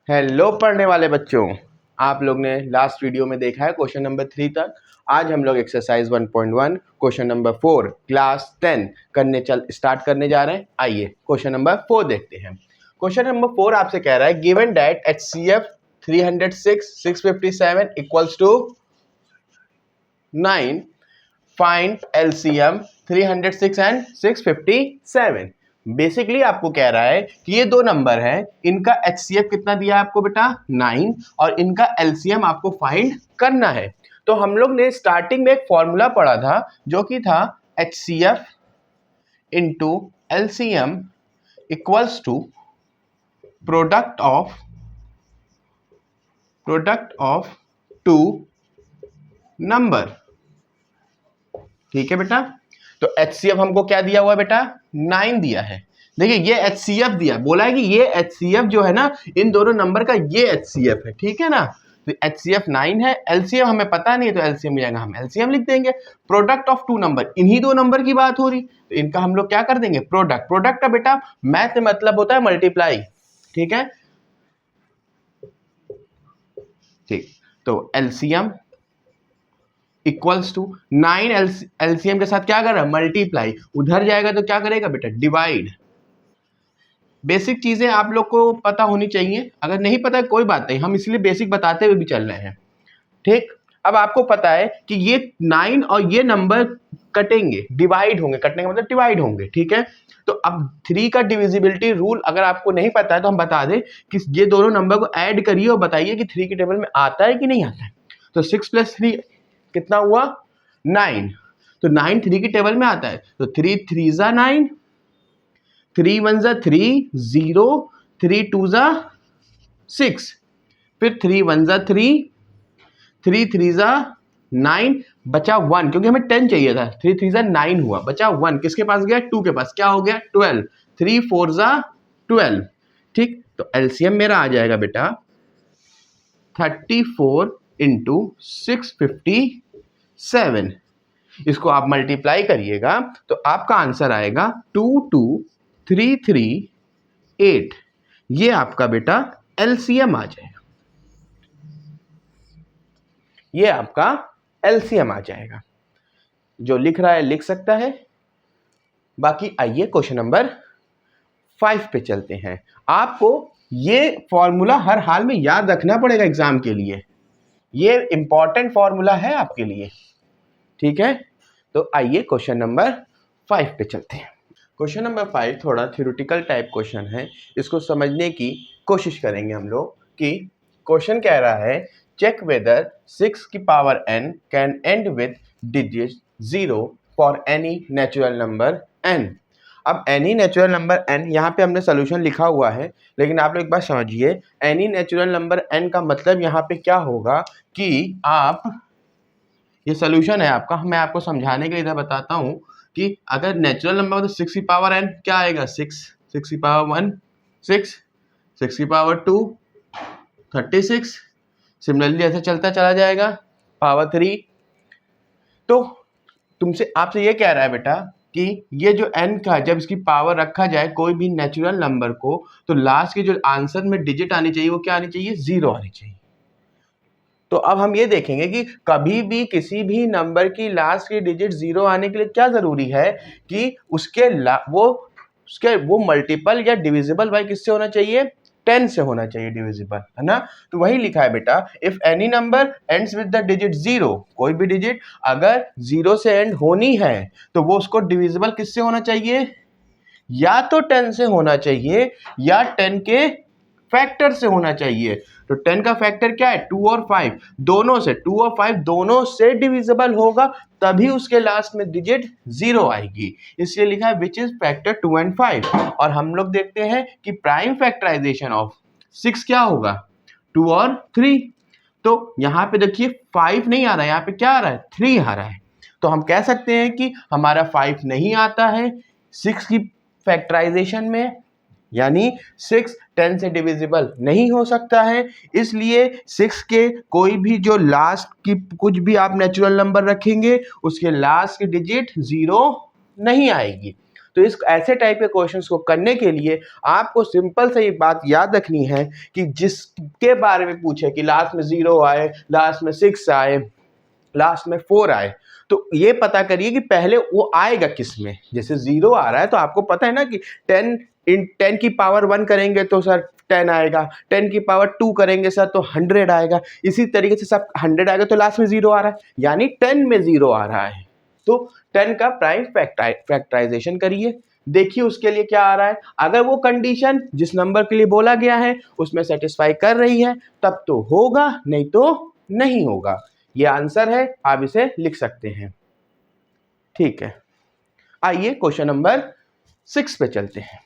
Hello पढ़ने वाले बच्चों, आप लोग ने लास्ट वीडियो में देखा है क्वेश्चन नंबर 3 तक। आज हम लोग exercise 1.1 question number 4 class 10 start करने जा रहे हैं। आइए क्वेश्चन नंबर 4 देखते हैं। क्वेश्चन नंबर 4 आपसे कह रहा है given that HCF 306 657 equals to 9, find LCM 306 and 657। Basically आपको कह रहा है कि ये दो नंबर हैं, इनका HCF कितना दिया है आपको बेटा 9 और इनका LCM आपको फाइंड करना है। तो हम लोग ने स्टार्टिंग में एक फॉर्मूला पढ़ा था जो कि था HCF into LCM equals to product of two number. ठीक है बेटा, तो HCF हमको क्या दिया हुआ है बेटा 9 दिया है। देखिए ये HCF दिया, बोला है कि ये HCF जो है ना इन दोनों नंबर का ये HCF है, ठीक है ना। तो HCF 9 है, LCM हमें पता नहीं है तो LCM मिल जाएगा, हम LCM लिख देंगे। प्रोडक्ट ऑफ टू नंबर, इन्हीं दो नंबर की बात हो रही, तो इनका हम लोग क्या कर देंगे प्रोडक्ट का बेटा मैथ में मतलब होता है मल्टीप्लाई, ठीक है। ठीक, तो LCM इक्वल्स टू 9 LCM के साथ क्या कर रहा है मल्टीप्लाई, उधर जाएगा तो क्या करेगा बेटा डिवाइड। बेसिक चीजें आप लोग को पता होनी चाहिए, अगर नहीं पता कोई बात नहीं, हम इसलिए बेसिक बताते हुए भी चल रहे हैं। ठीक, अब आपको पता है कि ये 9 और ये नंबर कटेंगे, डिवाइड होंगे, कटने का मतलब डिवाइड होंगे, ठीक है। तो अब 3 का डिविजिबिलिटी रूल अगर आपको नहीं पता है तो हम बता दें कि ये दोनों नंबर को ऐड करिए और बताइए कि 3 की टेबल में आता है कि नहीं आता है। तो 6 + 3 कितना हुआ 9, तो 9 3 की टेबल में आता है, तो 3 3 ज़ा 9, 3 1 ज़ा 3 0, 3 2 ज़ा 6, फिर 3 1 ज़ा 3, 3 3 ज़ा 9, बचा 1 क्योंकि हमें 10 चाहिए था, 3 3 ज़ा 9 हुआ, बचा 1 किसके पास गया 2 के पास, क्या हो गया 12, 3 4 ज़ा 12। ठीक, तो एलसीएम मेरा आ जाएगा बेटा 34 इंटू 657। इसको आप मल्टीप्लाई करिएगा तो आपका आंसर आएगा 22338। ये आपका बेटा एलसीएम आ जाएगा, ये आपका एलसीएम आ जाएगा। जो लिख रहा है लिख सकता है। बाकी आइए क्वेश्चन नंबर 5 पे चलते हैं। आपको ये फॉर्मूला हर हाल में याद रखना पड़ेगा एग्जाम के लिए, ये इंपॉर्टेंट फॉर्मूला है आपके लिए, ठीक है। तो आइए क्वेश्चन नंबर 5 पे चलते हैं। क्वेश्चन नंबर 5 थोड़ा थ्योरेटिकल टाइप क्वेश्चन है, इसको समझने की कोशिश करेंगे हम लोग। कि क्वेश्चन कह रहा है चेक वेदर 6 की power n can and with digit 0 for any natural number n। अब एनी नेचुरल नंबर n, यहाँ पे हमने सोल्यूशन लिखा हुआ है, लेकिन आप लोग एक बात समझिए, एनी नेचुरल नंबर n का मतलब यहाँ पे क्या होगा कि आप, ये सोल्यूशन है आपका, मैं आपको समझाने के लिए इधर बताता हूँ कि अगर नेचुरल नंबर तो 6 की पावर n क्या आएगा 6, 6 की पावर 1 6, 6 की पावर 2 36, सिमिलरली ऐसे चलता चला जाएगा पावर 3। तो तुमसे आपसे ये कह रहा है बेटा कि ये जो n का जब इसकी पावर रखा जाए कोई भी नेचुरल नंबर को, तो लास्ट के जो आंसर में डिजिट आनी चाहिए वो क्या आनी चाहिए 0 आनी चाहिए। तो अब हम ये देखेंगे कि कभी भी किसी भी नंबर की लास्ट की डिजिट 0 आने के लिए क्या जरूरी है कि उसके वो मल्टीपल या डिविजिबल बाय किससे होना चाहिए 10 से होना चाहिए डिविजिबल, है ना। तो वही लिखा है बेटा if any number ends with the digit 0, कोई भी डिजिट अगर 0 से एंड होनी है तो वो उसको डिविजिबल किससे होना चाहिए, या तो 10 से होना चाहिए या 10 के फैक्टर से होना चाहिए। तो 10 का फैक्टर क्या है 2 और 5, दोनों से 2 और 5 दोनों से डिविजिबल होगा तभी उसके लास्ट में डिजिट 0 आएगी, इसलिए लिखा है विच इज फैक्टर 2 and 5। और हम लोग देखते हैं कि प्राइम फैक्टराइजेशन ऑफ 6 क्या होगा 2 और 3। तो यहाँ पे देखिए 5 नहीं आ रहा है, यहाँ पे क्या आ रहा है 3 आ रहा है। तो हम कह सकते हैं कि हमारा 5 नहीं आता है 6 की फैक्टराइजेशन में, यानी 6 10 से डिविजिबल नहीं हो सकता है। इसलिए 6 के कोई भी जो लास्ट की कुछ भी आप नेचुरल नंबर रखेंगे उसके लास्ट की डिजिट 0 नहीं आएगी। तो इस ऐसे टाइप के क्वेश्चंस को करने के लिए आपको सिंपल से ये बात याद रखनी है कि जिसके बारे में पूछे कि लास्ट में 0 आए, लास्ट में 6 आए, लास्ट में 4 आए, तो ये पता करिए कि पहले वो आएगा किस में। जैसे 0 आ रहा है तो आपको पता है ना कि 10 की पावर 1 करेंगे तो सर 10 आएगा, 10 की पावर 2 करेंगे सर तो 100 आएगा, इसी तरीके से सब 100 आएगा तो लास्ट में 0 आ रहा है, यानी 10 में 0 आ रहा है। तो 10 का प्राइम फैक्टराइजेशन करिए, देखिए उसके लिए क्या आ रहा है। अगर वो कंडीशन जिस नंबर के लिए बोला गया है उसमें सेटिस्फाई कर रही है तब तो होगा, नहीं तो नहीं होगा। ये आंसर है, आप इसे लिख सकते हैं। ठीक है, आइए क्वेश्चन नंबर 6 पे चलते हैं।